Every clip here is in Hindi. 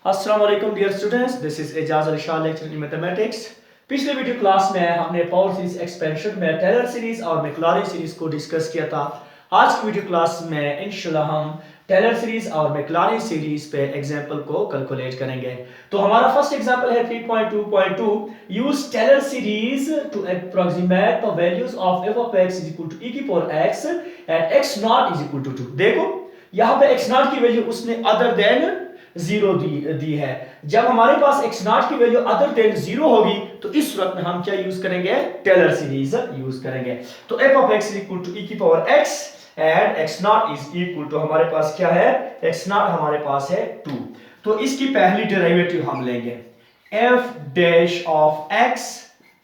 अस्सलाम वालेकुम dear students, this is Ejaz Ali Shah lecture in mathematics. पिछले वीडियो क्लास में हमने पावर सीरीज एक्सपेंशन में टेलर सीरीज और मैक्लॉरिन सीरीज को डिस्कस किया था। आज की वीडियो क्लास में इंशाल्लाह हम टेलर सीरीज और मैक्लॉरिन सीरीज पे एग्जांपल को कैलकुलेट करेंगे। तो हमारा फर्स्ट एग्जांपल है 3.2.2, use Taylor series to approximate the values of f of x is equal to e की power x at x not is equal to 2। देखो यहाँ पे x नॉट की वैल्यू उसने अदर देन जीरो दी है। जब हमारे पास x नॉट की वैल्यू अदर देन जीरो होगी तो इस सूरत में हम क्या यूज करेंगे, टेलर सीरीज यूज करेंगे। तो f of x equal to e की power x and x not is equal to हमारे पास क्या है, x नॉट हमारे पास है 2। तो इसकी पहली डेरिवेटिव हम लेंगे f dash of x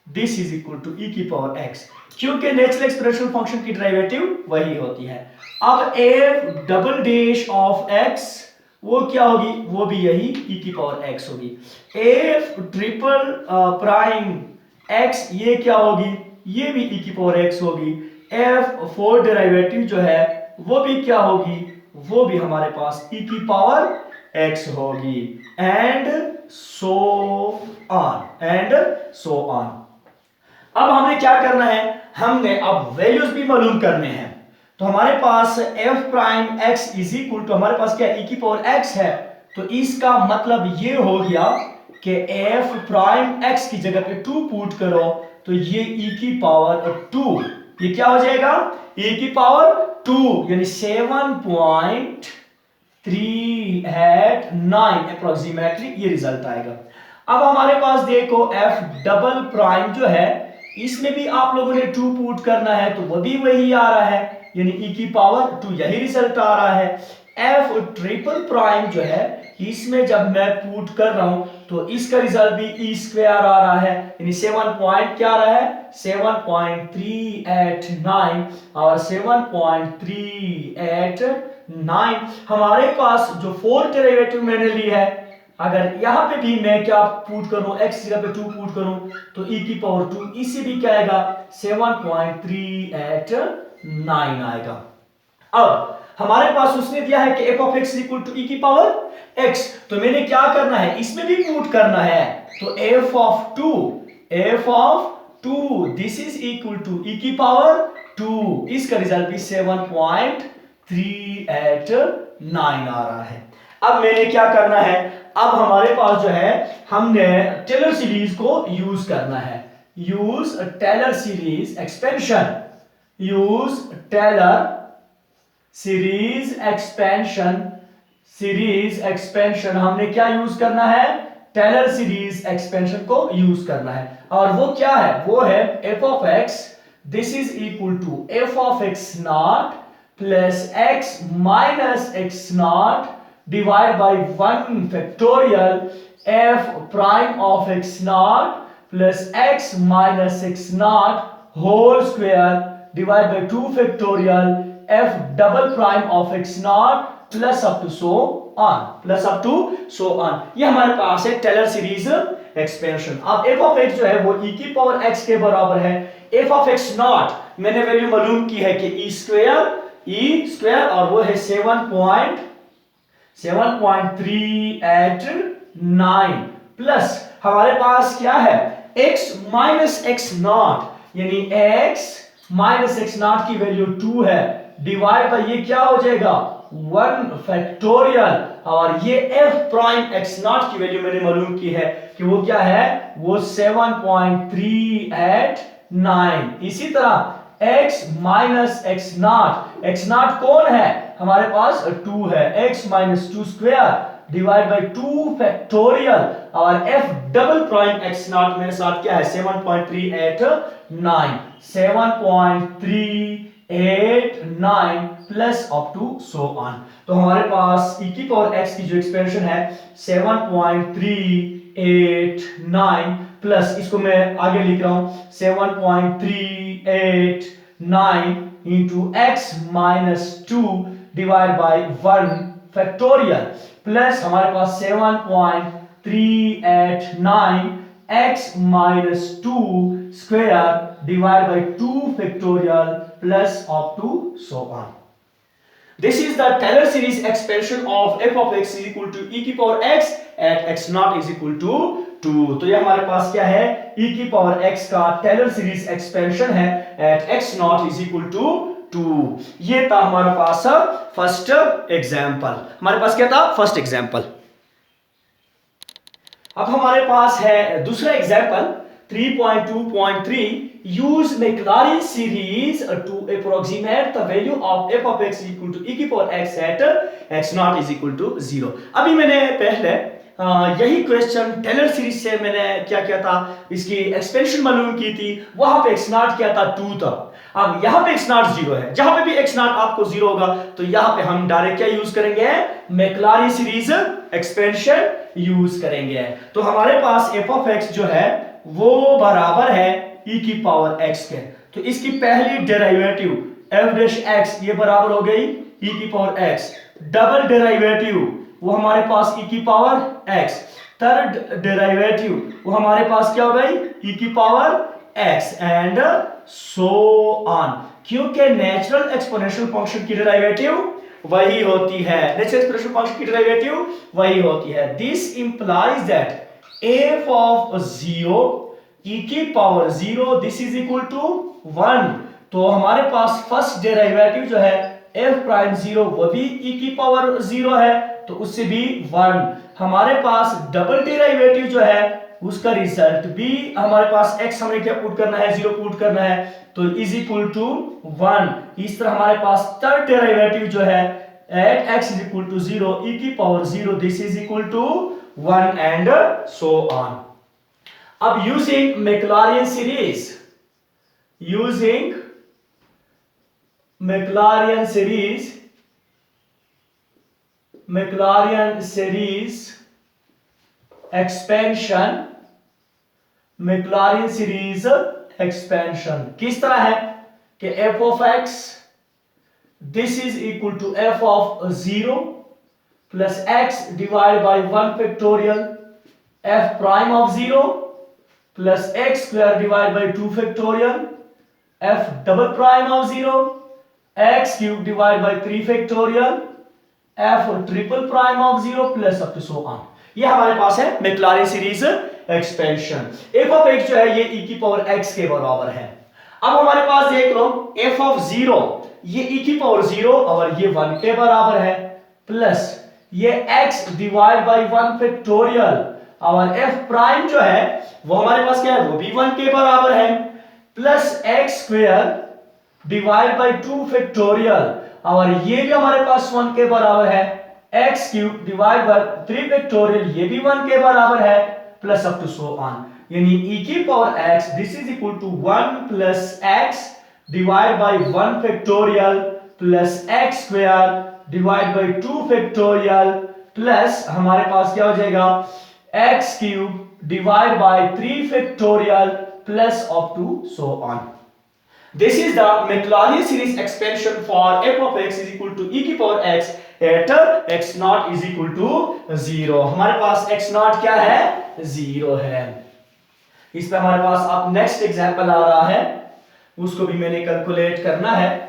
this is equal to e की पावर x, क्योंकि नेचुरल एक्सप्रेशन फंक्शन की डेरिवेटिव वही होती है। अब f double dash of x वो क्या होगी, वो भी यही e की पावर x होगी। f ट्रिपल प्राइम x ये क्या होगी, ये भी e की पावर x होगी। f फोर डेरिवेटिव जो है वो भी क्या होगी, वो भी हमारे पास e की पावर x होगी। And so on. अब हमें क्या करना है, हमने अब वैल्यूज भी मालूम करने हैं। तो हमारे पास f prime x is equal to हमारे पास क्या e की पावर x है, तो इसका मतलब ये हो गया कि f प्राइम x की जगह पे 2 पुट करो तो ये e की पावर 2, ये क्या हो जाएगा e की पावर 2 यानी 7.389 अप्रोक्सीमेटली ये रिजल्ट आएगा। अब हमारे पास देखो f डबल प्राइम जो है इसमें भी आप लोगों ने 2 पुट करना है तो वो भी वही आ रहा है यानी e की पावर 2, यही रिजल्ट आ रहा है। f ट्रिपल प्राइम जो है इसमें जब मैं पुट कर रहा हूं तो इसका रिजल्ट भी e स्क्वायर आ रहा है यानी 7 पॉइंट क्या आ रहा है 7.389 और 7.389 हमारे पास जो फोर्थ डेरिवेटिव मैंने ली है, अगर यहां पे भी मैं क्या पुट करूं x जगह पे 2 पुट करूं तो e की पावर 2 इसी भी क्या आएगा 7.389 आएगा। अब हमारे पास उसने दिया है कि f of x equal to e की पावर x, तो मैंने क्या करना है इसमें भी पुट करना है। तो f of 2 this is equal to e की पावर 2, इसका रिजल्ट भी 7.389 आ रहा है। अब मैंने क्या करना है, अब हमारे पास जो है हमने टेलर सीरीज को यूज करना है। Use Taylor series expansion, use Taylor series expansion हमने क्या यूज करना है, टेलर सीरीज एक्सपेंशन को यूज करना है। और वो क्या है, वो है f of x this is equal to f of x not plus x minus x not divide by 1 factorial f prime of x not plus x minus x not whole square divide by 2 factorial f double prime of x not plus up to so on. ये हमारे पास है टेलर सीरीज एक्सपेंशन। अब f ऑफ x जो है वो e की पावर x के बराबर है। f ऑफ x नॉट मैंने वैल्यू मालूम की है कि e स्क्वायर और वो है 7.389 प्लस हमारे पास क्या है x माइनस x नॉट यानी x माइनस x नॉट की वैल्यू 2 है डिवाइड बाय ये क्या हो जाएगा 1 फैक्टोरियल और ये f प्राइम x नॉट की वैल्यू मैंने मालूम की है कि वो क्या है, वो 7.389। इसी तरह x माइनस x नॉट कौन है हमारे पास 2 है, x minus 2 square divide by 2 factorial और f double prime x not मेरे साथ क्या है 7.389 plus up to so on. तो हमारे पास e की पावर x की जो एक्सप्रेशन है 7.389 प्लस इसको मैं आगे लिख रहा हूं 7.389 into x minus 2 divide by 1 factorial plus हमारे पास 7.389 x minus 2 square divide by 2 factorial plus up to so on. This is the Taylor series expansion of f of x is equal to e की power x at x naught is equal to 2। तो ये हमारे पास क्या है, e की पावर x का टेलर सीरीज एक्सपेंशन है at x naught is equal to 2। ये था हमारे पास फर्स्ट एग्जांपल। हमारे पास क्या था, फर्स्ट एग्जांपल। अब हमारे पास है दूसरा example 3.2.3 use Maclaurin series to approximate the value of f of x equal to e की power x at x naught is equal to 0। अभी मैंने पहले यही क्वेश्चन टेलर सीरीज से मैंने क्या किया था, इसकी एक्सपेंशन मालूम की थी, वहां पे x naught क्या था 2 था। अब यहाँ पे x naught 0 है, जहां पे भी x naught आपको 0 होगा तो यहाँ पे हम डायरेक्ट क्या यूज करेंगे, मैक्लॉरिन सीरीज एक्सपेंशन यूज करेंगे। तो हमारे पास f of x जो है वो बराबर है e की पावर x के। तो इसकी पहली डेरिवेटिव f डैश x ये बराबर हो गई e की पावर x, डबल डेरिवेटिव वो हमारे पास e की पावर x, थर्ड डेरिवेटिव वो हमारे पास क्या हो गई e की power x and so on. क्योंकि नेचुरल एक्सपोनेंशियल फंक्शन की डेरिवेटिव वही होती है, नेचुरल एक्सपोनेंशियल फंक्शन की डेरिवेटिव वही होती है। This implies that f of 0 e की power 0 this is equal to 1। तो हमारे पास फर्स्ट डेरिवेटिव जो है f प्राइम 0 वो भी e की पावर 0 है, तो उससे भी 1। हमारे पास डबल डेरिवेटिव जो है उसका रिजल्ट भी हमारे पास x हमने क्या पुट करना है, 0 पुट करना है, तो इज इक्वल टू 1। इस तरह हमारे पास थर्ड डेरिवेटिव जो है at x is equal to 0 e की power 0 this is equal to 1 and so on। अब using Maclaurin series, using Maclaurin series expansion, Maclaurin series expansion किस तरह है कि f of x this is equal to f of 0 plus x divided by 1 factorial f prime of 0 plus x square divided by 2 factorial f double prime of 0 x cube divided by 3 factorial f triple prime of 0 plus up to so on। ये हमारे पास है Maclaurin series expansion. f of x जो है ये e की पावर x के बराबर है। अब हमारे पास देख लो f of 0 ये e की पावर 0 और ये 1 के बराबर है, प्लस ये x डिवाइड बाई 1 फैक्टोरियल और f प्राइम जो है वो हमारे पास क्या है, वो भी 1 के बराबर है, plus x square divide by 2 factorial और ये भी हमारे पास 1 के बराबर है, x cube divide by 3 factorial ये भी 1 के बराबर है, plus up to so on. यानी e की power x this is equal to 1 plus x divide by 1 factorial plus x square divide by 2 factorial plus हमारे पास क्या हो जाएगा x cube divide by 3 factorial plus up to so on. This is the Maclaurin series expansion for f of x is equal to e की power x at x naught is equal to 0। हमारे पास x naught क्या है, 0 है। इस पे हमारे पास अब नेक्स्ट एग्जांपल आ रहा है, उसको भी मैंने कैलकुलेट करना है।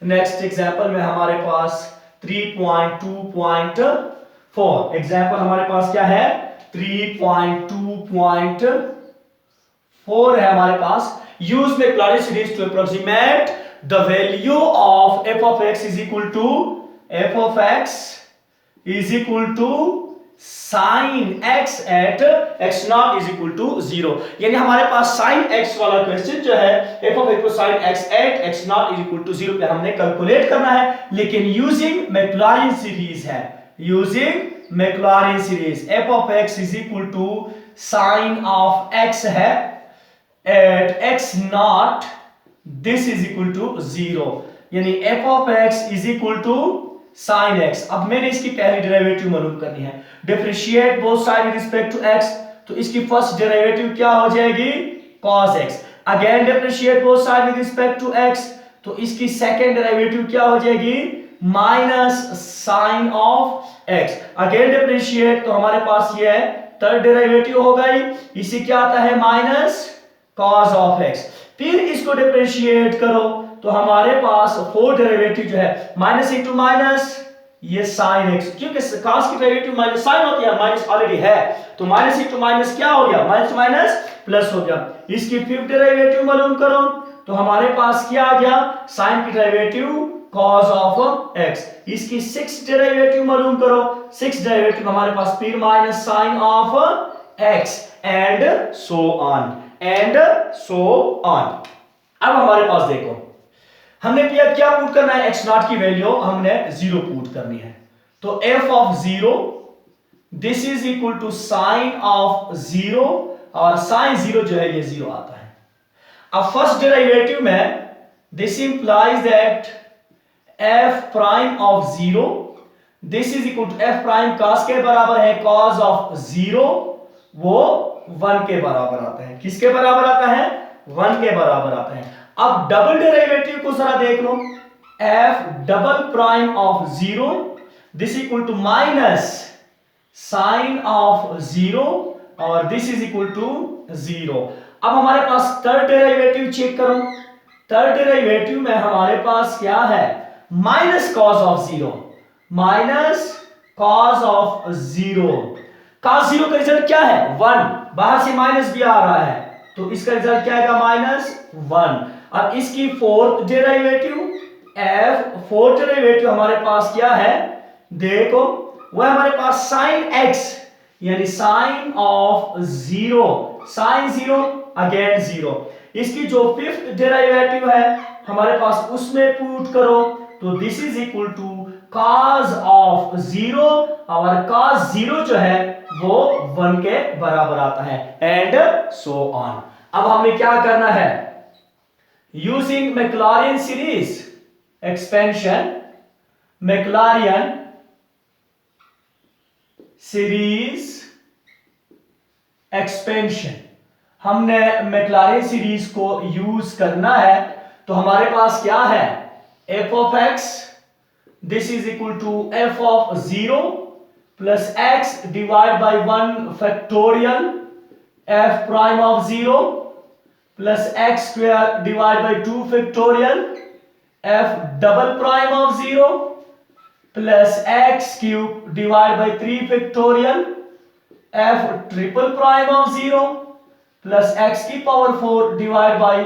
नेक्स्ट एग्जांपल में हमारे पास 3.2.4 एग्जांपल हमारे पास क्या है 3.2.4 है हमारे पास। Use Maclaurin series to approximate the value of f of x is equal to sin x at x naught is equal to 0। यानी हमारे पास sin x वाला क्वेश्चन जो है f of x को sin x at x naught is equal to 0 पे हमने कैलकुलेट करना है, लेकिन यूजिंग मैक्लॉरिन सीरीज है, using Maclaurin series f of x is equal to sin of x है at x naught this is equal to 0। यानी f of x is equal to sin x। अब मैंने इसकी पहली डेरिवेटिव मालूम करनी है, differentiate both side with respect to x, तो इसकी फर्स्ट डेरिवेटिव क्या हो जाएगी cos x। Again differentiate both side with respect to x, तो इसकी सेकंड डेरिवेटिव क्या हो जाएगी minus sin of x। Again differentiate, तो हमारे पास ये है थर्ड डेरिवेटिव हो गई, इसी क्या आता है माइनस cos ऑफ x। फिर इसको डिफरेंशिएट करो तो हमारे पास फोर्थ डेरिवेटिव जो है माइनस इंटू माइनस ये साइन एक्स, क्योंकि cos की डेरिवेटिव माइनस साइन होती है, माइनस ऑलरेडी है, तो माइनस इंटू माइनस क्या हो गया, माइनस माइनस प्लस हो गया। इसकी फिफ्थ डेरिवेटिव मालूम करो तो हमारे पास क्या आ गया, साइन की डेरिवेटिव cos ऑफ x। इसकी सिक्स डेरिवेटिव मालूम करो, सिक्स डेरिवेटिव हमारे पास फिर minus sine of x and so on and so on. अब हमारे पास देखो हमने क्या पुट करना है, x नॉट की वैल्यू हमने 0 पुट करनी है, तो f of 0 this is equal to sine of 0 और साइन 0 जो है ये 0 आता है। अब फर्स्ट डेरिवेटिव में this implies that f prime of 0 this is equal to f prime cos के बराबर है cos ऑफ 0, वो 1 के बराबर आता है। किसके बराबर आता है, 1 के बराबर आता है। अब डबल डेरिवेटिव को जरा देख लो, f double prime of 0 this equal to minus sine of 0 और दिस इज इक्वल टू 0। अब हमारे पास थर्ड डेरिवेटिव चेक करो, थर्ड डेरिवेटिव में हमारे पास क्या है, minus cos of 0, minus cos of 0। Cos 0 का रिजल्ट क्या है, 1, बाहर से माइनस भी आ रहा है तो इसका रिजल्ट क्या आएगा, माइनस 1। अब इसकी fourth derivative f, fourth derivative हमारे पास क्या है, देखो वो हमारे पास साइन x यानी साइन ऑफ 0, साइन 0 अगेन 0। इसकी जो फिफ्थ डेरिवेटिव है हमारे पास उसमें पुट करो तो this is equal to cos of 0 और cos 0 जो है वो 1 के बराबर आता है एंड सो ऑन। अब हमें क्या करना है, using Maclaurin series expansion, Maclaurin series expansion, हमने मैक्लॉरिन सीरीज को यूज करना है तो हमारे पास क्या है, f of x this is equal to f of 0 plus x divide by 1 factorial f prime of 0 plus x square divide by 2 factorial f double prime of 0 plus x cube divide by 3 factorial f triple prime of 0 plus x की power 4 divide by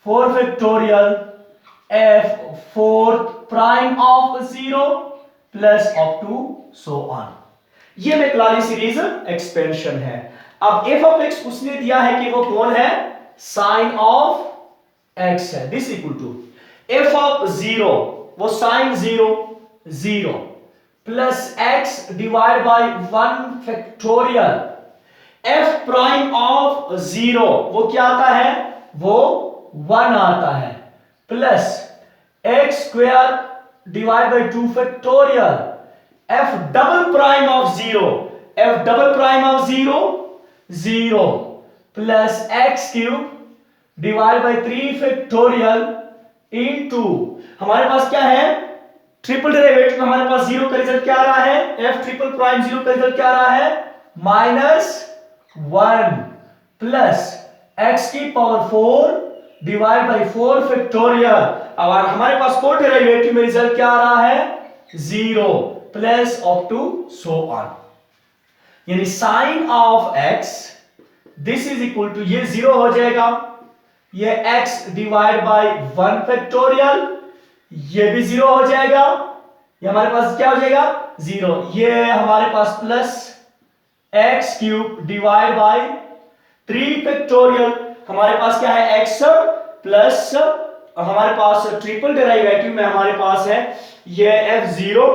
4 factorial f fourth prime of 0 plus up to so on. ये मैक्लॉरिन सीरीज एक्सपेंशन है। अब f ऑफ x उसने दिया है कि वो कौन है, साइन ऑफ x है, this equal to f of 0 वो sine 0 0 plus x divide by 1 factorial f prime of 0 वो क्या आता है, वो 1 आता है, plus x square divide by 2 factorial f double prime of 0, f double prime of 0 0 plus x cube divide by 3 factorial into हमारे पास क्या है, ट्रिपल डेरिवेटिव हमारे पास 0 का रिजल्ट क्या आ रहा है, f ट्रिपल प्राइम 0 का रिजल्ट क्या आ रहा है, -1 प्लस x की पावर 4 डिवाइड बाय 4 फैक्टोरियल और हमारे पास फोर्थ डेरिवेटिव में रिजल्ट क्या आ रहा है, 0 plus up to so on. यानी sine of x this is equal to ये 0 हो जाएगा, ये x डिवाइड बाय 1 फैक्टोरियल ये भी 0 हो जाएगा, ये हमारे पास क्या हो जाएगा 0, ये हमारे पास plus x cube divide by 3 factorial हमारे पास क्या है x प्लस हमारे पास ट्रिपल डेरिवेटिव में हमारे पास है ये f0,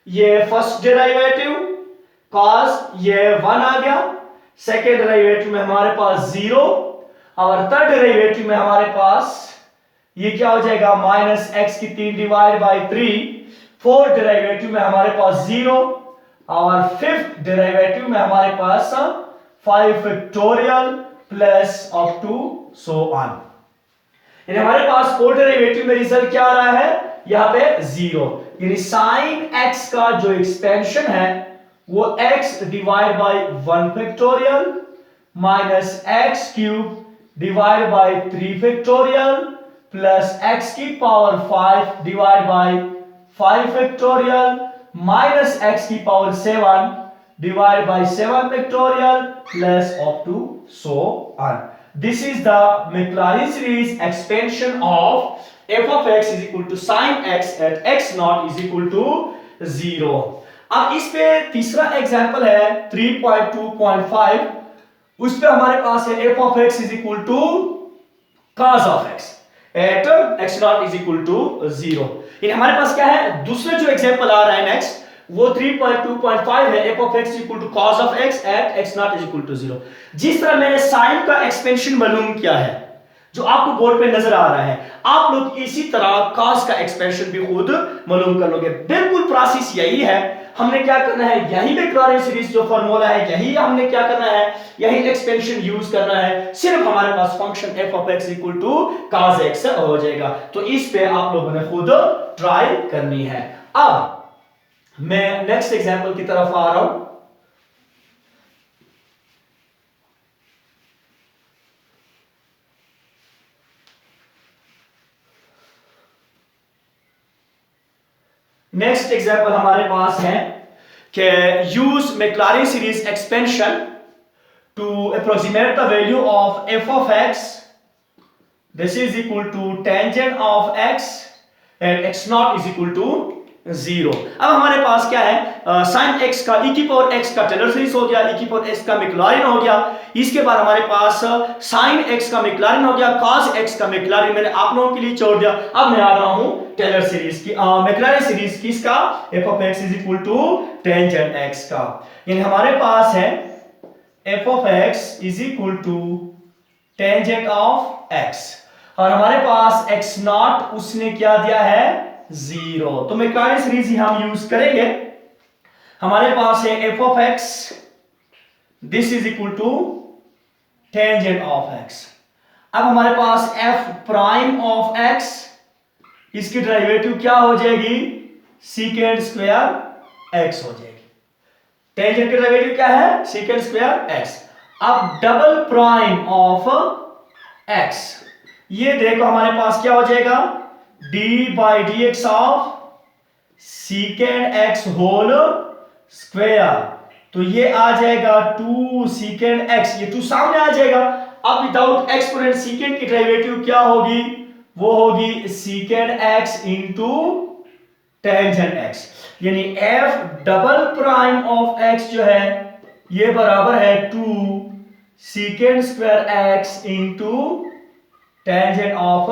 ये फर्स्ट डेरिवेटिव cos ये 1 आ गया, सेकेंड डेरिवेटिव में हमारे पास 0 और थर्ड डेरिवेटिव में हमारे पास ये क्या हो जाएगा माइनस x की 3 डिवाइड बाय 3, फोर्थ डेरिवेटिव में हमारे पास 0 और फिफ्थ डेरिवेटिव में हमारे पास 5 factorial plus up to so on. यानी हमारे पास फोर्थ डेरिवेटिव में रिजल्ट क्या आ रहा है, यहां पे 0, यानी साइन x का जो एक्सपेंशन है वो x divide by 1 factorial minus x cube divide by 3 factorial plus x की power 5 divide by 5 factorial minus x की power 7 divided by 7 factorial plus up to so on. This is the Maclaurin series expansion of f of x is equal to sin x at x naught is equal to 0. अब इस पे तीसरा एग्जांपल है 3.2.5. उस पे हमारे पास है f of x is equal to cos of x at x naught is equal to 0. ये हमारे पास क्या है, दूसरा जो एग्जांपल आ रहा है नेक्स्ट वो 3.2.5 है f of x equal to cos of x at x naught is equal to 0. जिस तरह मैंने sin का एक्सपेंशन मालूम किया है जो आपको बोर्ड पे नजर आ रहा है, आप लोग इसी तरह cos का एक्सपेंशन भी खुद मालूम कर लोगे. बिल्कुल प्रोसेस यही है. हमने क्या करना है, यही मैक्लॉरिन सीरीज जो फार्मूला है यही हमने क्या करना है, यही एक्सपेंशन यूज करना है. सिर्फ हमारे पास function f of x equal to cos x हो जाएगा. तो इस पे आप लोगों ने खुद ट्राई करनी है. अब मैं नेक्स्ट एग्जांपल की तरफ आ रहा हूं. नेक्स्ट एग्जांपल हमारे पास है कि use Maclaurin series expansion to approximate the value of f of x. This is equal to tangent of x and x not is equal to 0. अब हमारे पास क्या है, sin x का e की पावर x का टेलर सीरीज हो गया, e की पावर x का मैक्लॉरिन हो गया. इसके बाद हमारे पास sin x का मैक्लॉरिन हो गया, cos x का मैक्लॉरिन मैंने आप लोगों के लिए छोड़ दिया. अब मैं आ रहा हूं टेलर सीरीज की, मैक्लॉरिन सीरीज किसका, f of x is equal to tangent x का. यानी हमारे पास है f of x is equal to tangent of x और हमारे पास x नॉट उसने क्या दिया है 0. तो मैक्लॉरिन सीरीज ही हम यूज करेंगे. हमारे पास है f of x this is equal to tangent of x. अब हमारे पास f प्राइम ऑफ x, इसकी डेरिवेटिव क्या हो जाएगी, सीकेंड स्क्वायर x हो जाएगी. टेंजेंट की डेरिवेटिव क्या है, सीकेंड स्क्वायर x. अब डबल प्राइम ऑफ x, ये देखो हमारे पास क्या हो जाएगा, d by dx of secant x whole square. तो ये आ जाएगा 2 secant x, ये 2 सामने आ जाएगा. अब विदाउट एक्सपोनेंट secant की डेरिवेटिव क्या होगी, वो होगी secant x into tangent x. यानी f double prime of x जो है ये बराबर है 2 secant square x into tangent of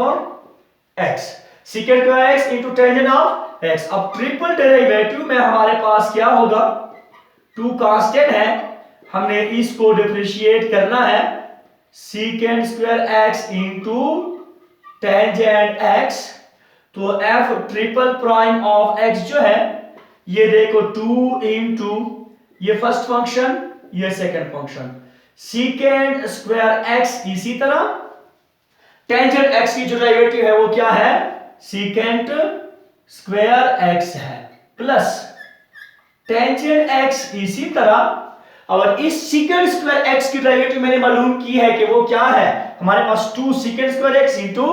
x. secant square x into tangent of x. अब ट्रिपल डेरिवेटिव में हमारे पास क्या होगा, 2 कांस्टेंट है, हमने इसको डिफरेंशिएट करना है. secant square x into tangent x. तो f triple prime of x जो है ये देखो 2 इंटू ये फर्स्ट फंक्शन ये second function, secant square x. इसी तरह टेंजेंट x की जो डेरिवेटिव है वो क्या है, secant स्क्वायर x है प्लस टेंजेंट x. इसी तरह और इस secant स्क्वायर x की डेरिवेटिव मैंने मालूम की है कि वो क्या है, हमारे पास 2 secant square x into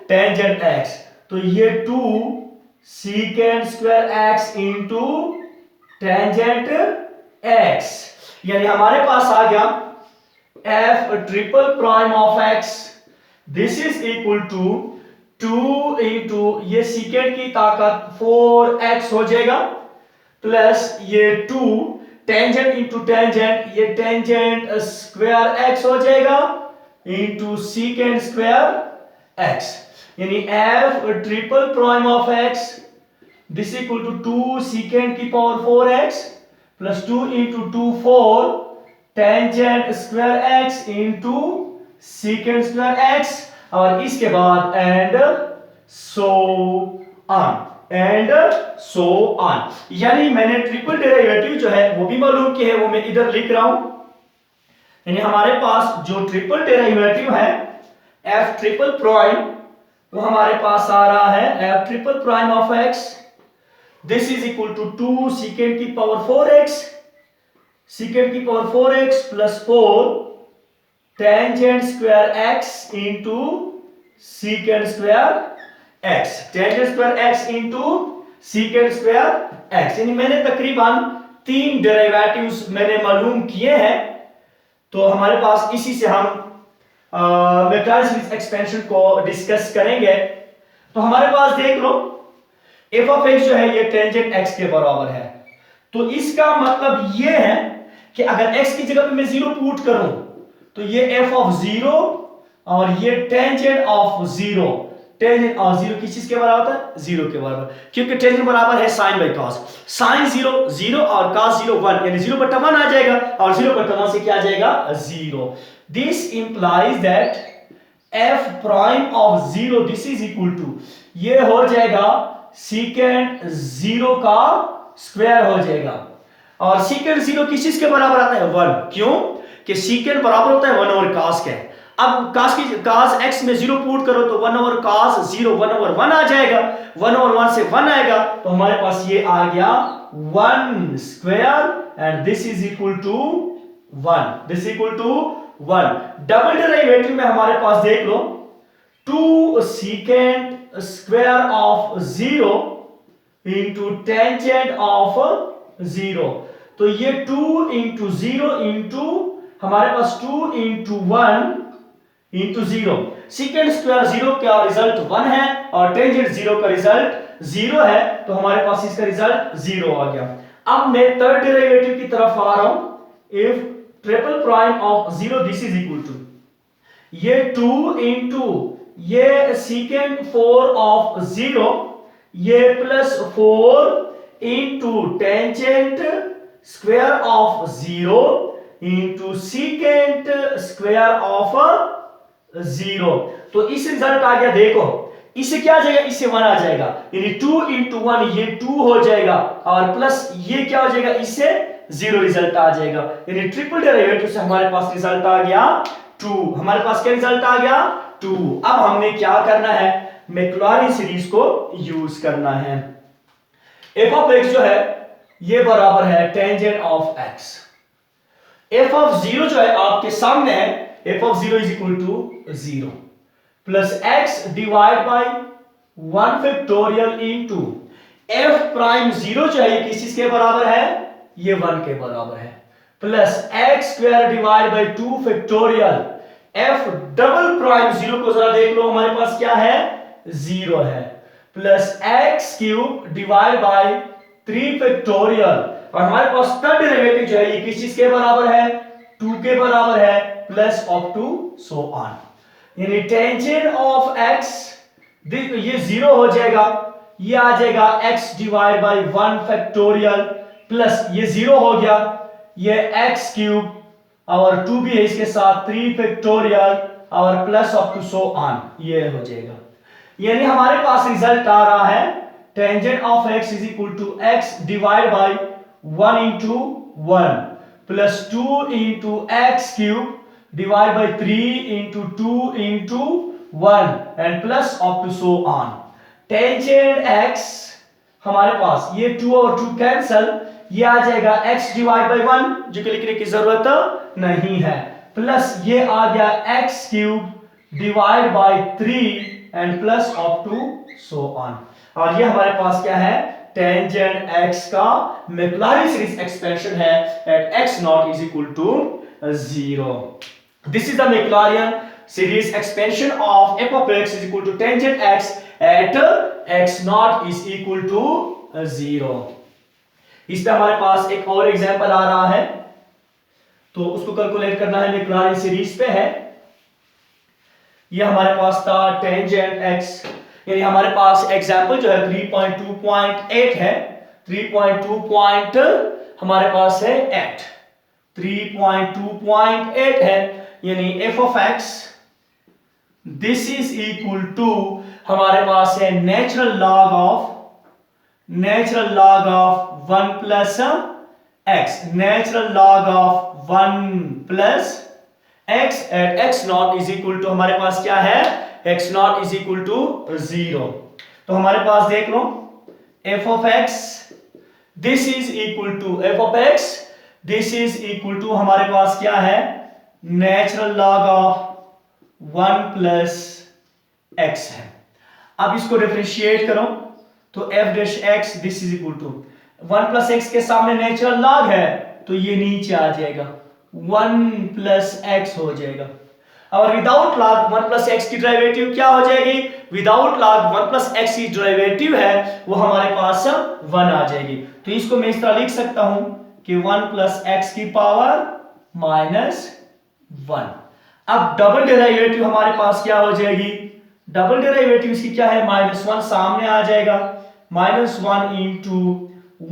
tangent x. तो ये 2 secant square x into tangent x. यानी हमारे पास आ गया f triple prime of x this is equal to 2 into ये secant की ताकत 4x हो जाएगा प्लस ये 2 टेंजेंट इंटू टेंजेंट, ये टेंजेंट स्क्वायर x हो जाएगा इंटू secant स्क्वायर x. यानी f triple prime of x this equal to 2 secant की power 4x plus 2 into 2 4 tangent square x into secant square x. और इसके बाद एंड सो ऑन. यानी मैंने ट्रिपल डेरिवेटिव जो है वो भी मालूम की है, वो मैं इधर लिख रहा हूं. यानी हमारे पास जो ट्रिपल डेरिवेटिव है f ट्रिपल प्राइम वो हमारे पास आ रहा है f triple prime of x this is equal to 2 secant की पावर 4x, secant की power 4x plus 4 tangent square x into secant square x, tangent square x into secant square x. यानी मैंने तकरीबन 3 डेरिवेटिव्स मैंने मालूम किए हैं। तो हमारे पास इसी से हम मैक्लॉरिन सीरीज एक्सपेंशन को डिस्कस करेंगे। तो हमारे पास देख लो एफ ऑफ एक्स जो है ये टेंजेंट एक्स के बराबर है। तो इसका मतलब ये है कि अगर x की जगह पे मैं 0 पुट करूं तो ये f ऑफ 0 और ये टेंजेंट ऑफ 0, टेंजेंट ऑफ 0 किस चीज के बराबर होता है? 0 के बराबर, क्योंकि टेंजेंट बराबर है sin बाई cos। sin 0 0 और cos 0 1, यानी 0/1 आ जाएगा और 0/1 से क्या आ जाएगा? 0। This implies that f prime of 0 this is equal to, ये हो जाएगा सीकेंड 0 का स्क्वायर हो जाएगा। और सीकेंड 0 किस चीज के बराबर आता है? 1। क्यों कि सीकेंड बराबर होता है 1 ओवर cos के। अब cos x में 0 पुट करो तो 1 ओवर cos 0 1 ओवर 1 आ जाएगा, 1 ओवर 1 से 1 आएगा, तो हमारे पास ये आ गया 1 square and this is equal to 1, this equal to 1। Double derivative में हमारे पास देख लो 2 secant square of 0 into tangent of 0। तो ये 2 इंटू 0 इंटू हमारे पास 2 इंटू 1 इंटू 0। सीकेंड स्क्वायर 0 का रिजल्ट 1 है और टेंजेंट 0 का रिजल्ट 0 है, तो हमारे पास इसका रिजल्ट 0 आ गया। अब मैं थर्ड डेरिवेटिव की तरफ आ रहा हूं। F triple prime of 0 this is equal to ये 2 इंटू ये सीकेंड 4 ऑफ 0, ये plus 4 into tangent square of 0 into secant square of 0। तो इस रिजल्ट आ गया। देखो इससे क्या आ जाएगा? इससे 1 आ जाएगा, यानी 2 इंटू 1 ये 2 हो जाएगा और प्लस ये क्या हो जाएगा? इससे 0 रिजल्ट आ जाएगा। यानी ट्रिपल डेरिवेटिव से हमारे पास रिजल्ट आ गया 2। हमारे पास क्या रिजल्ट आ गया? 2। अब हमने क्या करना है? मैक्लॉरिन सीरीज को यूज करना है। एफ ऑफ एक्स जो है ये बराबर है tangent of X. F of 0 जो है आपके सामने है, F of 0 is equal to 0 plus X divide by 1 factorial into F prime 0 जो है ये किस चीज के बराबर है? ये 1 के बराबर है, plus x square divide by 2 factorial F double prime 0 को जरा देख लो, हमारे पास क्या है? 0 है, plus x cube divide by 3 factorial और हमारे पास थर्ड डेरिवेटिव जो है ये किस चीज के बराबर है? 2 के बराबर है, प्लस ऑफ 2 सो ऑन। यानी टेंजेंट ऑफ x ये 0 हो जाएगा, ये आ जाएगा x divide by 1 factorial plus ये 0 हो गया, ये x क्यूब और 2 भी है इसके साथ 3 फैक्टोरियल और प्लस ऑफ 2 सो ऑन, ये हो जाएगा। यानी हमारे पास रिजल्ट आ रहा है tangent of x is equal to x divide by 1 into 1 plus 2 into x cube divide by 3 into 2 into 1 and plus of to so on. Tangent x हमारे पास ये 2 और 2 कैंसल, ये आ जाएगा x डिवाइड बाई 1 जो कि लिखने की जरूरत नहीं है, प्लस ये आ गया x cube divide by 3 and plus of to so on. और ये हमारे पास क्या है? टेंजेंट x का मैक्लॉरिन सीरीज एक्सपेंशन है at x not is equal to 0। This is the Maclaurin series expansion of f of x is equal to tangent x at x naught is equal to 0। इस पे हमारे पास एक और एग्जांपल आ रहा है, तो उसको कैलकुलेट करना है, मैक्लॉरिन सीरीज पे है। ये हमारे पास था टेंजेंट x, यानी हमारे पास एग्जांपल जो है 3.2.8 है, 3.2 हमारे पास है 8, 3.2.8 है, यानी f of x this is equal to हमारे पास है natural log of 1 plus x, natural log of 1 plus x at x not is equal to हमारे पास क्या है? x not is equal to 0। तो हमारे पास देख लो f of x this is equal to f of x this is equal to हमारे पास क्या है? Natural log of 1 plus x है। अब इसको डिफरेंशिएट करो तो f dash x this is equal to 1 plus x के सामने नेचुरल लॉग है तो ये नीचे आ जाएगा 1 प्लस एक्स हो जाएगा। और विदाउट लॉग 1 प्लस एक्स की डेरिवेटिव क्या हो जाएगी? विदाउट लॉग 1 प्लस एक्स की डेरिवेटिव है वो हमारे पास 1 आ जाएगी। तो इसको मैं इस तरह लिख सकता हूं कि 1 प्लस एक्स की पावर माइनस 1। अब डबल डेरिवेटिव हमारे पास क्या हो जाएगी? डबल डेरिवेटिव इसकी क्या है? माइनस 1 सामने आ जाएगा, minus 1 into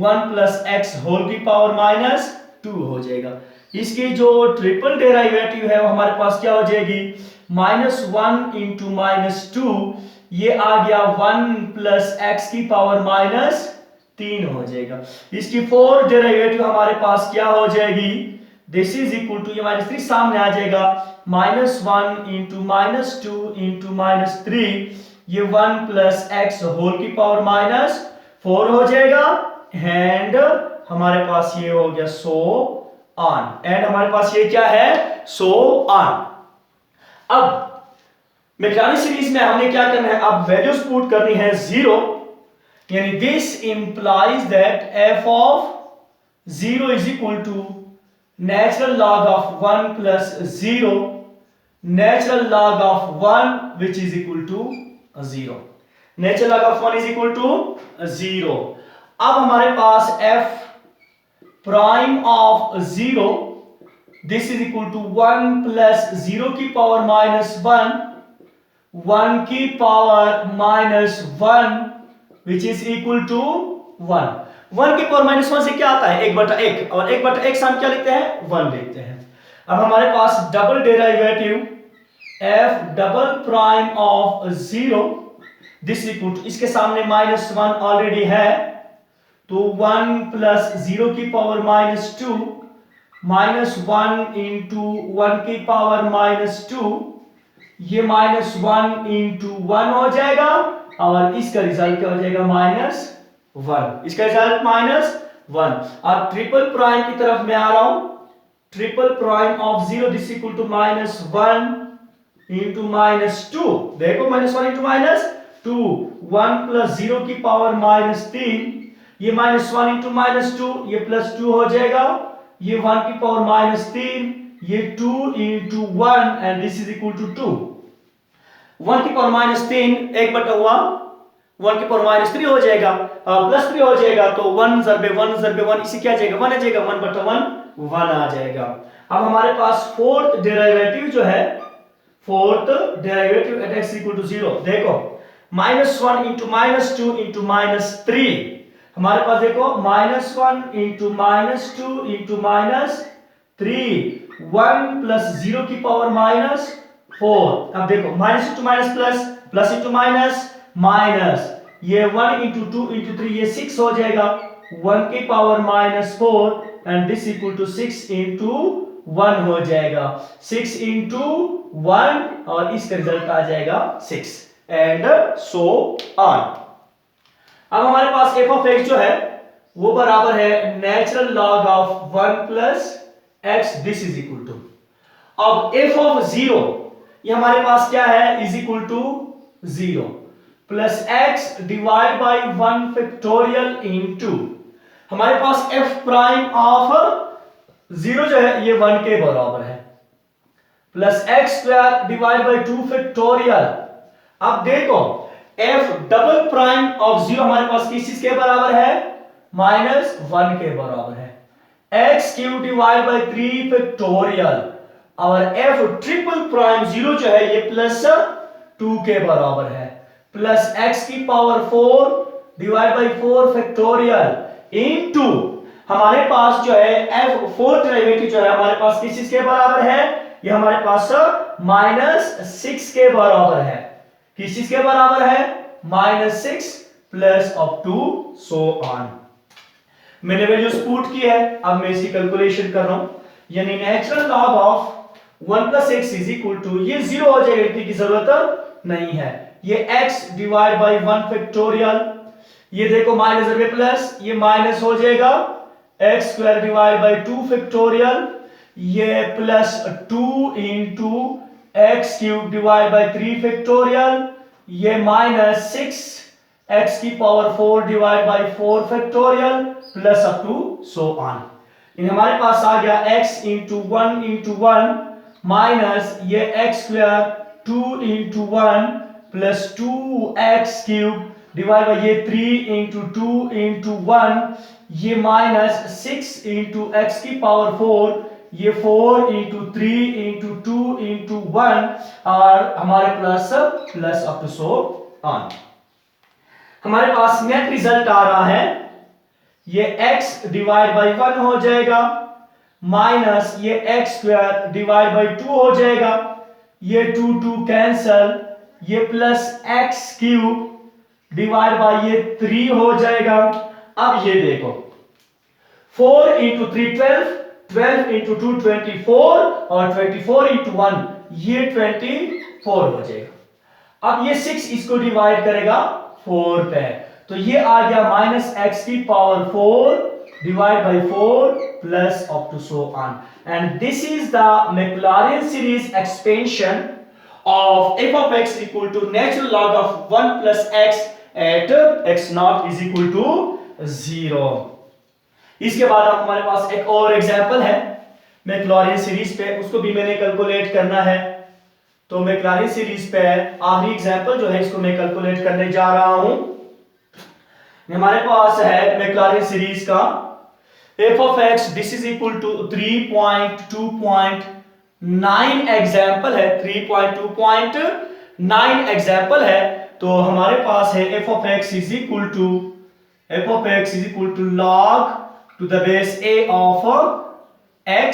1 plus x whole की पावर माइनस 2 हो जाएगा। इसकी जो ट्रिपल डेरिवेटिव है वो हमारे पास क्या हो जाएगी? माइनस 1 इंटू माइनस 2, ये आ गया 1 प्लस एक्स की पावर माइनस 3 हो जाएगा। इसकी फोर्थ डेरिवेटिव हमारे पास क्या हो जाएगी? दिस इज इक्वल टू, ये माइनस 3 सामने आ जाएगा, minus 1 into minus 2 into minus 3, ये 1 प्लस एक्स होल की पावर माइनस 4 हो जाएगा। एंड हमारे पास ये हो गया सो ऑन, एंड हमारे पास ये क्या है? सो ऑन। अब मैक्लॉरिन सीरीज में हमने क्या करना है? अब वैल्यूज पुट करनी है 0, यानी this implies that f of 0 is equal to natural log of 1 plus 0 natural log of 1 which is equal to 0। Natural log of 1 is equal to 0। अब हमारे पास f prime of 0 this is equal to 1 plus 0 की पावर माइनस 1 1 की power minus 1 which is equal to 1। 1 की पावर माइनस 1 से क्या आता है? 1/1, और 1/1 से हम क्या लिखते हैं? 1 लिखते हैं। अब हमारे पास double derivative f double prime of 0 this equal to, इसके सामने माइनस 1 ऑलरेडी है तो 1 प्लस 0 की पावर माइनस 2 माइनस 1 इंटू 1 की पावर माइनस 2, ये माइनस 1 इंटू 1 हो जाएगा, और इसका रिजल्ट क्या हो जाएगा? माइनस 1। इसका रिजल्ट माइनस 1। अब ट्रिपल प्राइम की तरफ मैं आ रहा हूं, triple prime of 0 this equal to minus 1 into minus 2, देखो माइनस 1 इंटू माइनस 2, 1 प्लस 0 की पावर माइनस 3, ये माइनस 1 इंटू माइनस 2, ये प्लस 2 हो जाएगा, ये 1 की पावर माइनस 3, ये 2 into 1 and this is equal to 2। 1 की पावर माइनस 3 1 बटा हुआ 1 की पावर माइनस 3 हो जाएगा, प्लस 3 हो जाएगा, तो 1 ज़रबे 1 ज़रबे 1, इसी क्या आ जाएगा? 1 आ जाएगा, 1 बटा 1 1 आ जाएगा। अब हमारे पास फोर्थ डेरिवेटिव जो है, fourth derivative at x equal to 0, देखो minus 1 into minus 2 into minus 3, हमारे पास देखो minus 1 into minus 2 into minus 3, 1 plus 0 की पावर माइनस 4। अब देखो minus into minus plus, plus into minus minus, ये 1 इंटू 2 इंटू 3, ये 6 हो जाएगा, 1 की power minus 4 and this equal to 6 into 1 हो जाएगा, 6 इंटू 1, और इसका रिजल्ट आ जाएगा 6 एंड सो ऑन। अब हमारे पास f ऑफ x जो है वो बराबर है natural log of 1 plus x this is equal to, अब f ऑफ 0 ये हमारे पास क्या है? Is equal to 0 plus x divide by 1 factorial into, हमारे पास f प्राइम ऑफ 0 जो है ये 1 के बराबर है, plus x square divide by 2 factorial. अब देखो f डबल प्राइम ऑफ 0 हमारे पास किस चीज के बराबर है? माइनस 1 के बराबर है, x cube divide by 3 factorial, और f ट्रिपल प्राइम 0 जो है ये प्लस 2 के बराबर है, प्लस x की power 4 divide by 4 factorial into, हमारे पास जो है f फोर्थ डेरिवेटिव जो है हमारे पास किस चीज के बराबर है? ये हमारे पास माइनस 6 के बराबर है। किस चीज के बराबर है? Minus 6 plus of 2 so on. मैंने वैल्यूज पुट की है, अब मैं इसकी कैलकुलेशन कर रहा हूं, यानी natural log of 1 plus x is equal to, ये 0 हो जाएगा, इतनी की जरूरत नहीं है, ये x डिवाइड बाई 1 फैक्टोरियल, ये देखो माइनस और प्लस, ये माइनस हो जाएगा, x square divide by 2 factorial, ये plus 2 into x cube divide by 3 factorial, ये माइनस 6x की power 4 divide by 4 factorial plus up to so on. इन हमारे पास आ गया x इंटू 1 माइनस ये x square 2 into 1 plus 2x cube divide by ये 3 इंटू 2 इंटू 1 ये माइनस 6 इंटू एक्स की पावर 4 ये 4 इंटू 3 इंटू 2 इंटू 1 और हमारे plus plus up to so on. हमारे पास नेट रिजल्ट आ रहा है ये x डिवाइड बाई 1 हो जाएगा माइनस ये x स्क्वायर डिवाइड बाई 2 हो जाएगा ये 2 कैंसल ये plus x cube divide by ये 3 हो जाएगा। अब ये देखो 4 इंटू 3 12 इंटू 2 24 और 24 इंटू 1 ये 24 हो जाएगा। अब ये 6 इसको डिवाइड करेगा 4 पे तो ये आ गया माइनस एक्स की power 4 divide by 4 plus up to so on and this is the Maclaurin series expansion of f of x equal to natural log of 1 plus x at x naught is equal to 0। इसके बाद अब हमारे पास एक और एग्जांपल है मैक्लॉरिन सीरीज पे, उसको भी मैंने कैलकुलेट करना है। तो मैक्लॉरिन सीरीज पे आखिरी एग्जांपल जो है इसको मैं कैलकुलेट करने जा रहा हूं। हमारे पास है मैक्लॉरिन सीरीज का f of x this is equal to 3.2.9 example है 3.2.9 एग्जाम्पल है। तो हमारे पास है f of x is equal to log to the base a of x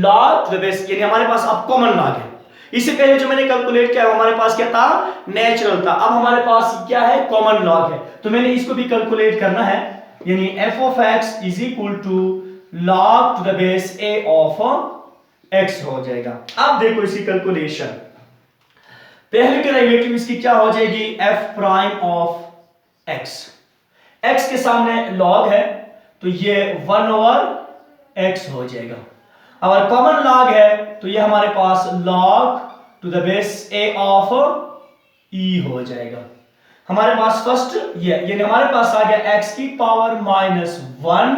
log to the base यानी हमारे पास अब कॉमन लॉग है। इससे पहले जो मैंने कैलकुलेट किया हमारे पास क्या था नेचुरल था, अब हमारे पास क्या है कॉमन लॉग है। तो मैंने इसको भी कैलकुलेट करना है यानी f of x is equal to log to the base a of x हो जाएगा। अब देखो इसकी कैलकुलेशन, पहली डेरिवेटिव इसकी क्या हो जाएगी f prime of x, x के सामने log है तो ये 1 ओवर x हो जाएगा। अगर कॉमन log है तो ये हमारे पास log to the base a of e हो जाएगा। हमारे पास फर्स्ट ये हमारे पास आ गया x की पावर माइनस 1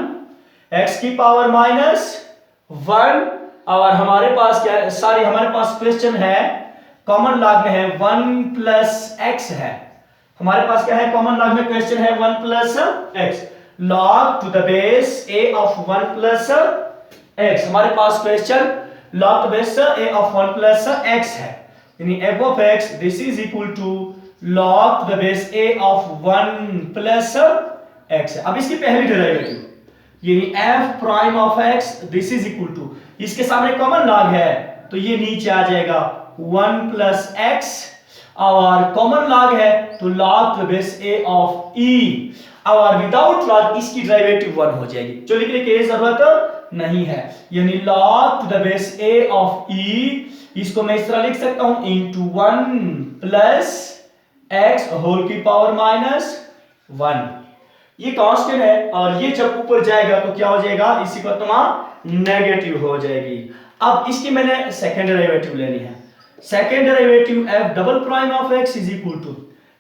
x की पावर माइनस 1 और हमारे पास क्या है सॉरी हमारे पास क्वेश्चन है कॉमन लॉग में है 1 प्लस x है। हमारे पास क्या है कॉमन लॉग में क्वेश्चन है 1 plus x log to the base a of 1 plus x। हमारे पास question log to base a of 1 plus x है यानी f of x this is equal to log to the base a of 1 plus x है। अब इसकी पहली डेरिवेटिव यानी f prime of x this is equal to इसके सामने कॉमन लॉग है तो ये नीचे आ जाएगा 1 प्लस x और कॉमन लॉग है तो log to the base a of e और विदाउट लॉग इसकी डेरिवेटिव 1 हो जाएगी जो लिखने की जरूरत नहीं है यानी log to the base a of e इसको मैं इस तरह लिख सकता हूं इनटू 1 प्लस x होल की पावर माइनस 1। ये कांस्टेंट है और ये जब ऊपर जाएगा तो क्या हो जाएगा इसी को तुम्हारा नेगेटिव हो जाएगी। अब इसकी मैंने सेकंड डेरिवेटिव लेनी है। Second derivative f double prime of x is equal to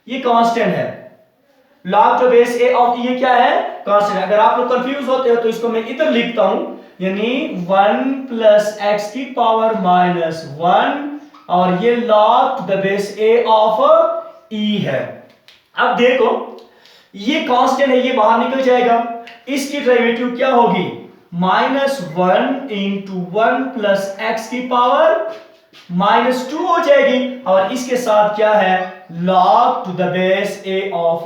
ये कांस्टेंट है log to base a of ये क्या है कांस्टेंट। अगर आप लोग कंफ्यूज होते हो तो इसको मैं इधर लिखता हूं यानी 1 प्लस x की पावर माइनस 1 और ये log to the base a of e है। अब देखो ये कांस्टेंट है ये बाहर निकल जाएगा, इसकी डेरिवेटिव क्या होगी माइनस 1 इंटू 1 प्लस एक्स की पावर माइनस 2 हो जाएगी और इसके साथ क्या है log to the base a of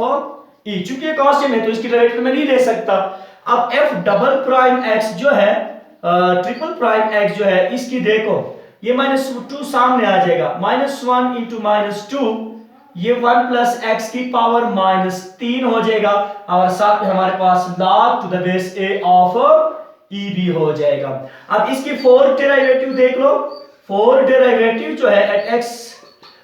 e। चूंकि ये कांस्टेंट है तो इसकी डेरिवेटिव मैं नहीं ले सकता। अब f डबल प्राइम x जो है ट्रिपल प्राइम x जो है इसकी देखो ये माइनस 2 सामने आ जाएगा माइनस 1 इंटू माइनस 2 ये 1 प्लस x की पावर माइनस 3 हो जाएगा और साथ में हमारे पास log to the base a of e भी हो जाएगा। अब इसकी फोर्थ डेरिवेटिव देख लो, फोर्थ डेरिवेटिव जो है एट x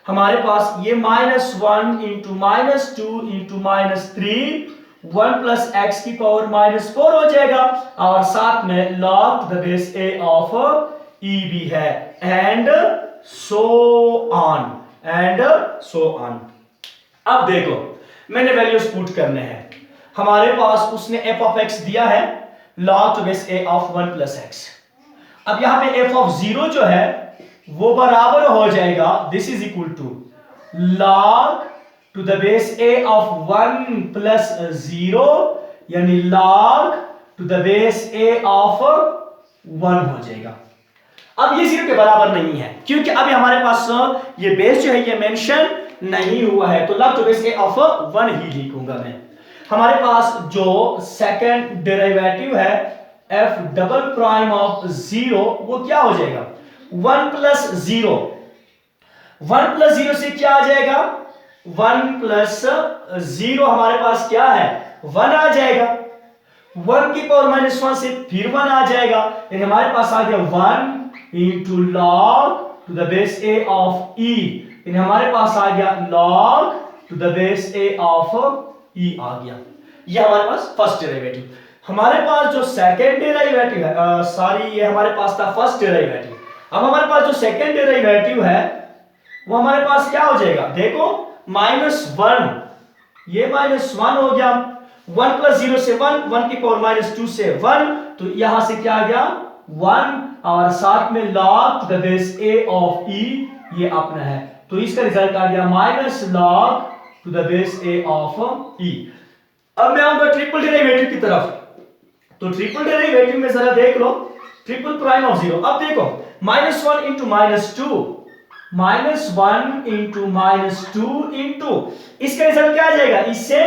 हमारे पास ये minus 1 into minus 2 into minus 3 1 plus x की पावर माइनस 4 हो जाएगा और साथ में log to the base a of e भी है एंड सो ऑन। अब देखो मैंने वैल्यूज पुट करने हैं। हमारे पास उसने f ऑफ x दिया है log to base a of 1 plus x। अब यहां पे f ऑफ 0 जो है वो बराबर हो जाएगा, this is equal to log to the base a of 1 plus 0, यानी log to the base a of 1 हो जाएगा। अब ये 0 के बराबर नहीं है क्योंकि अभी हमारे पास ये बेस जो है ये मेंशन नहीं हुआ है, तो log to base a of 1 ही लिखूंगा मैं। हमारे पास जो सेकंड डेरिवेटिव है f डबल प्राइम ऑफ 0 वो क्या हो जाएगा 1 प्लस 0। 1 प्लस 0 से क्या आ जाएगा 1 प्लस 0 हमारे पास क्या है 1 आ जाएगा। 1 की पावर माइनस 1 से फिर 1 आ जाएगा, यानी हमारे पास आ गया 1 into log to the base a of e, यानी हमारे पास आ गया log to the base a of e आ गया। ये हमारे पास फर्स्ट डेरिवेटिव। हमारे पास जो सेकंड डेरिवेटिव है सॉरी ये हमारे पास था फर्स्ट डेरिवेटिव। अब हमारे पास जो सेकंड डेरिवेटिव है वो हमारे पास क्या हो जाएगा, देखो -1, ये -1 हो गया। 1 प्लस 0 से 1, 1 की पावर -2 से 1, तो यहां से क्या आ गया 1 और साथ में log to the base a of e ये अपना है, तो इसका रिजल्ट आ गया -log to the base a of e। अब मैं आऊंगा ट्रिपल डेरिवेटिव की तरफ, तो ट्रिपल डेरिवेटिव में जरा देख लो ट्रिपल प्राइम ऑफ 0। अब देखो -1 इंटू -2, -1 इंटू -2 इंटू इसका रिजल्ट क्या आ जाएगा, इससे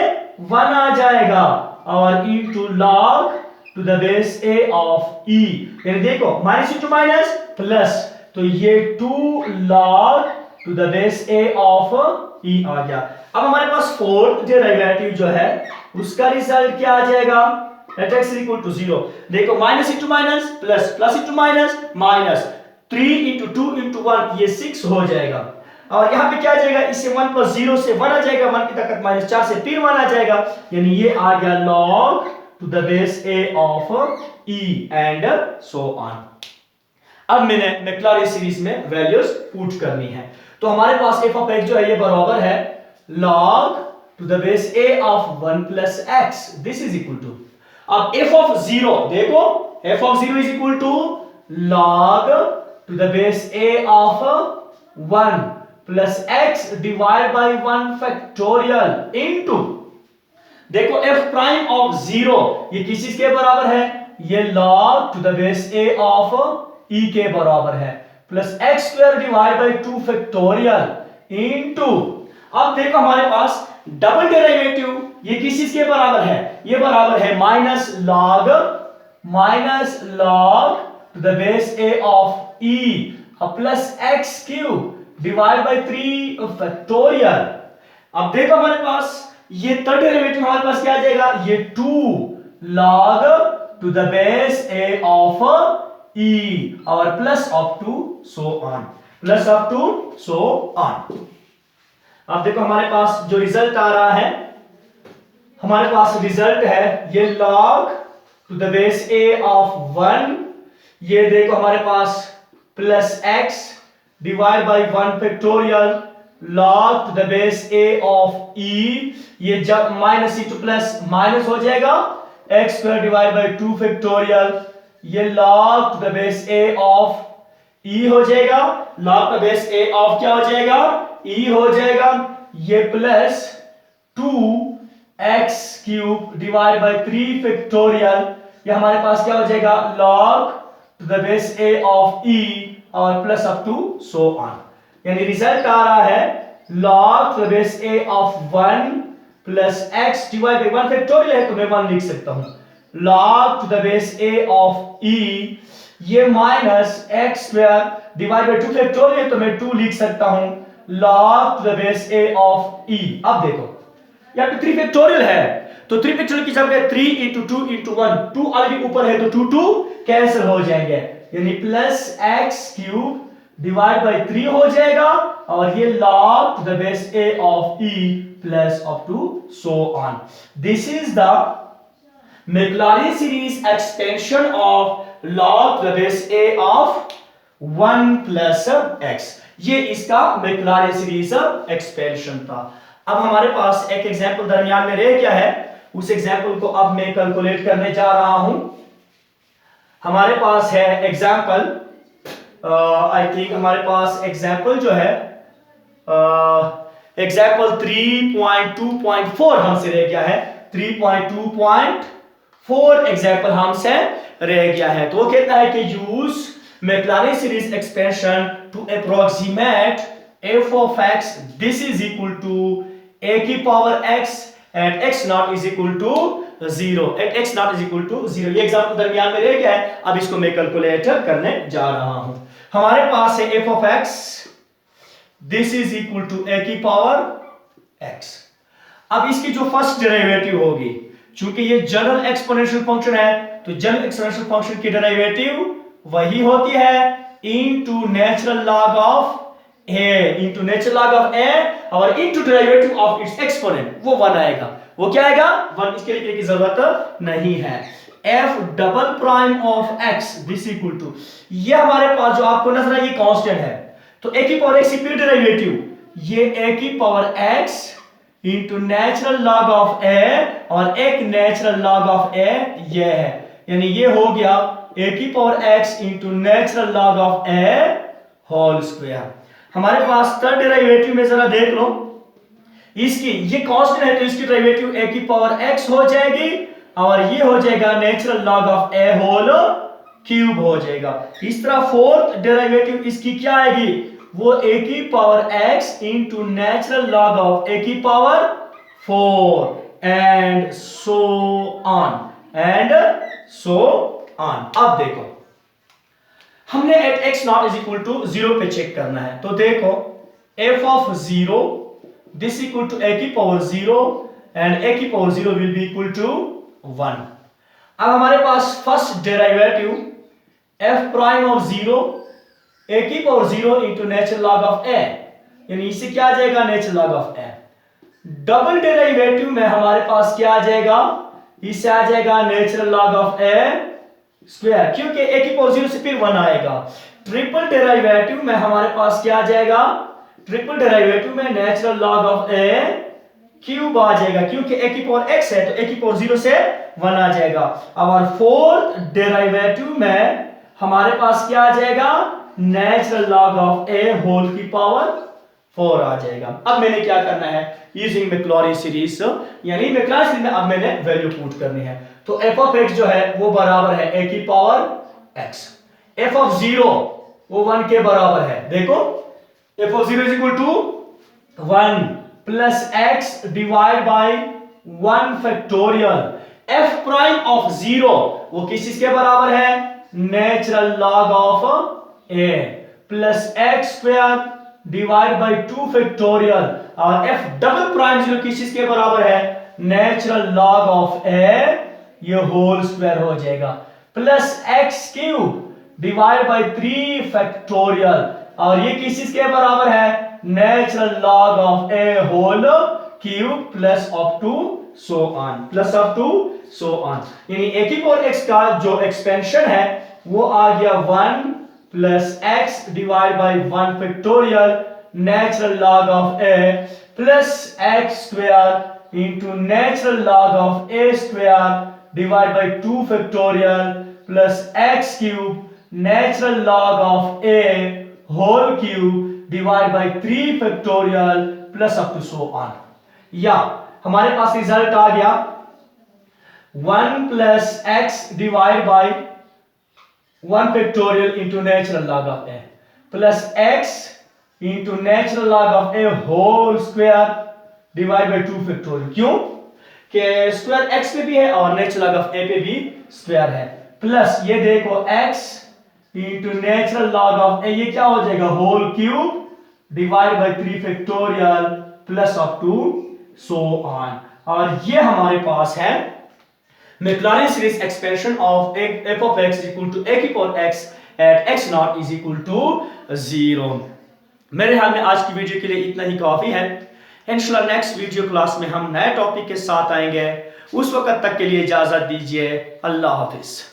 1 आ जाएगा और into log to the base a of e, यानी देखो माइनस इंटू माइनस प्लस, तो ये 2 log to the base a of e आ गया। अब हमारे पास फोर्थ डेरिवेटिव जो है उसका रिजल्ट क्या आ जाएगा, x is equal to 0। देखो minus into minus plus, plus into minus minus, 3 into 2 into 1 ये 6 हो जाएगा, और यहाँ पे क्या आ जाएगा, इससे 1 प्लस 0 से 1 आ जाएगा, 1 की ताकत -4 से फिर 1 आ जाएगा, यानी ये आ गया log to the base a of e and so on. अब मैंने मैक्लॉरिन सीरीज में वैल्यूज पुट करनी है, तो हमारे पास f ऑफ x जो है ये बराबर है log to the base a of 1 plus x, this is equal to, अब f ऑफ 0 देखो f of 0 is equal to log to the base a of 1 plus x divide by 1 factorial into, देखो f प्राइम ऑफ 0 ये किस चीज के बराबर है, ये log to the base a of e के बराबर है, plus x square divide by 2 factorial into, अब देखो हमारे पास डबल डेरिवेटिव ये किस चीज के बराबर है, ये बराबर है -log to the base a of e plus x cube divide by 3 factorial. अब देखो हमारे पास ये थर्ड डेरिवेटिव हमारे पास क्या आ जाएगा, ये 2 log to the base a of e और plus up to so on, plus up to so on. अब देखो हमारे पास जो रिजल्ट आ रहा है, हमारे पास रिजल्ट है ये log to the base a of 1, ये देखो हमारे पास plus x divide by 1 factorial log to the base a of e, ये जब माइनस इंटू प्लस माइनस हो जाएगा, x square divide by 2 factorial, ये log to the base a of e हो जाएगा, log to the base a of क्या हो जाएगा, e हो जाएगा, ये plus 2x cube divide by 3 factorial, ये हमारे पास क्या हो जाएगा log to the base a of e और plus up to so on, यानी रिजल्ट आ रहा है log to the base a of 1 plus x divide by 1 factorial है तो मैं 1 लिख सकता हूं, log to the base a of e, ये minus x square divide by 2 factorial तो मैं 2 लिख सकता हूं log to the base a of e। अब देखो यहाँ पे 3 फैक्टोरियल है, तो 3 फैक्टोरियल की जगह 3 इंटू 2 इंटू 1, 2 ऑलरेडी ऊपर है तो 2 कैंसिल हो जाएंगे, यानी plus x cube divide by 3 हो जाएगा, और ये log to the base a of e plus up to so on. This is the Maclaurin series expansion of log to the base a of 1 plus x, ये इसका मैक्लॉरिन सीरीज एक्सपेंशन था। अब हमारे पास एक एग्जाम्पल दरमियान में रह गया है, उस एग्जाम्पल को अब मैं कैलकुलेट करने जा रहा हूं। हमारे पास है एग्जाम्पल, आई थिंक हमारे पास एग्जाम्पल जो है एग्जाम्पल 3.2.4 हमसे रह गया है। 3.2.4 एग्जाम्पल हमसे रह गया है। तो वो कहता है कि use Maclaurin series expansion to approximate f of x, this is equal to a की power x and x naught is equal to 0 at x naught is equal to 0। ये एग्जाम्पल दरमियान में रह गया है। अब इसको मैं कैलकुलेट करने जा रहा हूं। हमारे पास है f of x, this is equal to a की पावर x। अब इसकी जो फर्स्ट डेरिवेटिव होगी, चूंकि ये जनरल एक्सपोनेंशियल फंक्शन है, तो जनरल एक्सपोनेंशियल फंक्शन की डेरिवेटिव वही होती है into natural log of a into natural log of a और into derivative of its exponent, वो 1 आएगा। वो क्या आएगा? 1। इसके लिखने की जरूरत नहीं है। f double prime of x this equal to, ये हमारे पास जो आपको नजर है ये कांस्टेंट है, तो a की पावर x की डेरिवेटिव ये a की power x into natural log of a और एक नेचुरल लॉग ऑफ a ये है, यानी ये हो गया a की power x into natural log of a whole square. हमारे पास थर्ड डेरिवेटिव में जरा देख लो, इसकी ये कांस्टेंट है तो इसकी डेरिवेटिव a की पावर x हो जाएगी और ये हो जाएगा natural log of a whole cube हो जाएगा। इस तरह फोर्थ डेरिवेटिव इसकी क्या आएगी? वो a की power x into natural log of a की पावर 4 एंड सो ऑन। अब देखो, हमने at x not is equal to 0 पे चेक करना है, तो देखो f of 0 this equal to a की पावर 0 एंड a की power 0 will be equal to 1। अब हमारे पास first derivative f prime of 0 a की power 0 into natural log of a, यानी इससे क्या आ जाएगा? Natural log of a। Double derivative में हमारे पास क्या आ जाएगा? इससे आ जाएगा natural log of a square, क्योंकि a की पावर 0 से फिर 1 आएगा। ट्रिपल डेरिवेटिव में हमारे पास क्या आ जाएगा? ट्रिपल डेरिवेटिव में natural log of a cube आ जाएगा, क्योंकि a की पावर x है तो a की पावर 0 से 1 आ जाएगा। और फोर्थ डेरिवेटिव में हमारे पास क्या आ जाएगा? Natural log of a whole की पावर 4 आ जाएगा। अब मैंने क्या करना है? यूजिंग मैक्लॉरिन सीरीज, यानी मैक्लॉरिन सीरीज में अब मैंने वैल्यू पुट करनी है। तो f ऑफ x जो है वो बराबर है a की पावर x, f ऑफ 0 वो 1 के बराबर है। देखो f of 0 is equal to 1 plus x divide by 1 factorial. f prime of 0 वो किस चीज के बराबर है? Natural log of a plus x square divide by 2 factorial, और f डबल प्राइम 0 किस चीज के बराबर है? नेचुरल लॉग ऑफ a ये होल स्क्वायर हो जाएगा, plus x cube divide by 3 factorial, और ये किस चीज के बराबर है? Natural log of a whole cube plus up to so on, यानी a की पावर x का जो एक्सपेंशन है वो आ गया 1 plus x divide by 1 factorial natural log of a plus x square into natural log of a square divide by 2 factorial plus x cube natural log of a whole cube divide by 3 factorial plus up to so on. या हमारे पास रिजल्ट आ गया 1 plus x divide by 1 factorial into natural log of a plus x into natural log of a whole square divide by 2 factorial. क्यों? कि स्क्वायर x पे भी है और नेचुरल लॉग ऑफ a पे भी स्क्वायर है, प्लस ये देखो x into natural log of a ये क्या हो जाएगा? Whole cube divide by 3 factorial plus up to so on. और ये हमारे पास है Maclaurin series expansion of f of x equal to a की power x at x not is equal to 0। मेरे ख्याल में आज की वीडियो के लिए इतना ही काफी है। इंशाल्लाह नेक्स्ट वीडियो क्लास में हम नए टॉपिक के साथ आएंगे। उस वक्त तक के लिए इजाजत दीजिए। अल्लाह हाफिज।